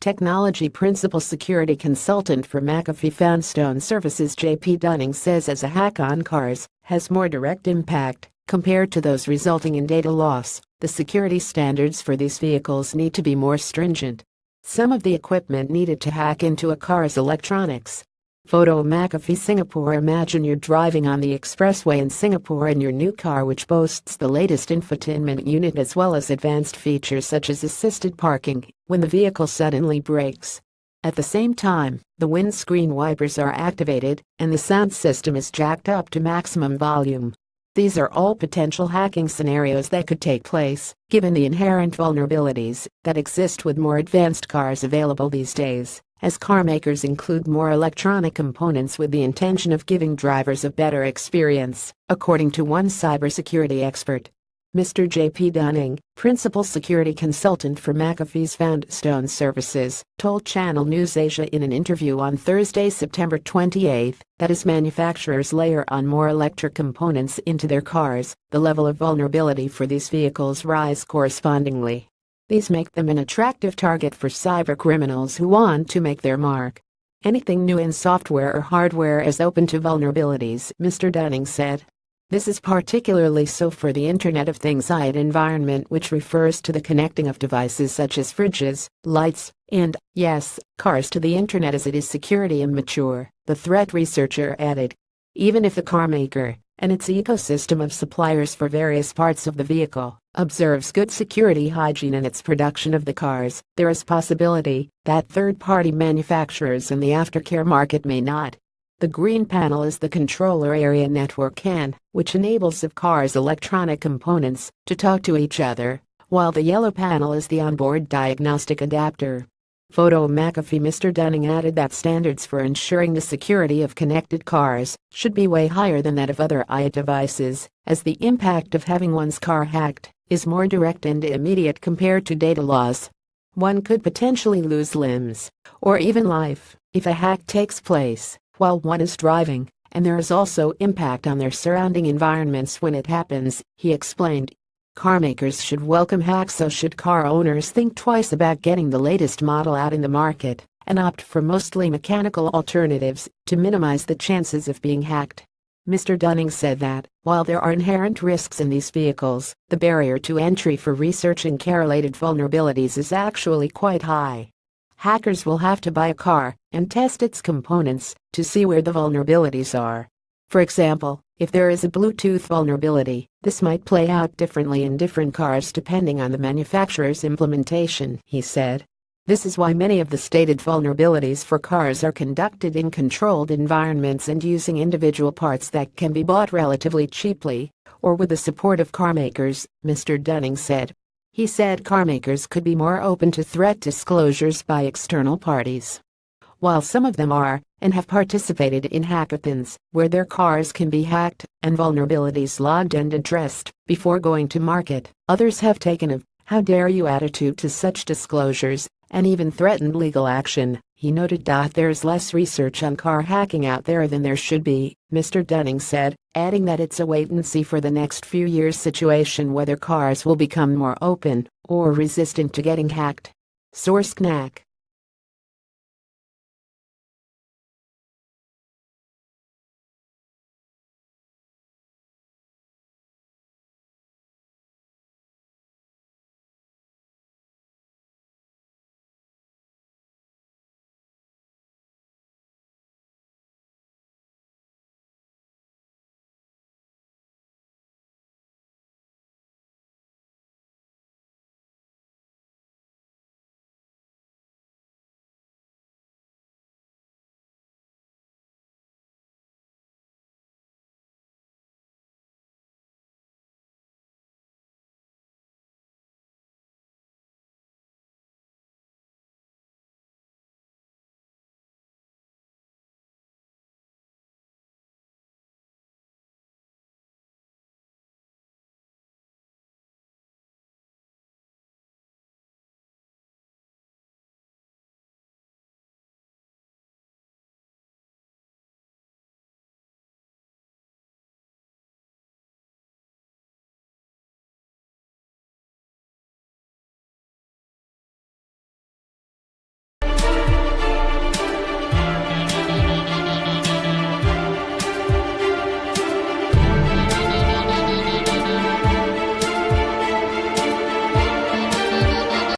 Technology principal security consultant for McAfee Foundstone Services J.P. Dunning says as a hack on cars has more direct impact compared to those resulting in data loss, the security standards for these vehicles need to be more stringent. Some of the equipment needed to hack into a car's electronics. Photo McAfee Singapore. Imagine you're driving on the expressway in Singapore in your new car, which boasts the latest infotainment unit as well as advanced features such as assisted parking, when the vehicle suddenly brakes. At the same time, the windscreen wipers are activated and the sound system is jacked up to maximum volume. These are all potential hacking scenarios that could take place, given the inherent vulnerabilities that exist with more advanced cars available these days, as car makers include more electronic components with the intention of giving drivers a better experience, according to one cybersecurity expert. Mr. J.P. Dunning, principal security consultant for McAfee's Foundstone Services, told Channel News Asia in an interview on Thursday, September 28, that as manufacturers layer on more electric components into their cars, the level of vulnerability for these vehicles rise correspondingly. These make them an attractive target for cybercriminals who want to make their mark. Anything new in software or hardware is open to vulnerabilities, Mr. Dunning said. This is particularly so for the Internet of Things IoT environment, which refers to the connecting of devices such as fridges, lights, and, yes, cars to the Internet, as it is security immature, the threat researcher added. Even if the car maker, and its ecosystem of suppliers for various parts of the vehicle, observes good security hygiene in its production of the cars, there is possibility that third-party manufacturers in the aftercare market may not. The green panel is the controller area network CAN, which enables the car's electronic components to talk to each other, while the yellow panel is the onboard diagnostic adapter. Photo McAfee. Mr. Dunning added that standards for ensuring the security of connected cars should be way higher than that of other IoT devices, as the impact of having one's car hacked is more direct and immediate compared to data loss. One could potentially lose limbs, or even life, if a hack takes place while one is driving, and there is also impact on their surrounding environments when it happens, he explained. Car makers should welcome hacks, so should car owners think twice about getting the latest model out in the market, and opt for mostly mechanical alternatives to minimize the chances of being hacked. Mr. Dunning said that, while there are inherent risks in these vehicles, the barrier to entry for researching car-related vulnerabilities is actually quite high. Hackers will have to buy a car and test its components to see where the vulnerabilities are. For example, if there is a Bluetooth vulnerability, this might play out differently in different cars depending on the manufacturer's implementation, he said. This is why many of the stated vulnerabilities for cars are conducted in controlled environments and using individual parts that can be bought relatively cheaply, or with the support of car makers, Mr. Dunning said. He said car makers could be more open to threat disclosures by external parties. While some of them are, and have participated in hackathons, where their cars can be hacked and vulnerabilities logged and addressed before going to market, others have taken a "how dare you" attitude to such disclosures, and even threatened legal action, he noted. There's less research on car hacking out there than there should be, Mr. Dunning said, adding that it's a wait-and-see for the next few years situation whether cars will become more open or resistant to getting hacked. Source: CNAC.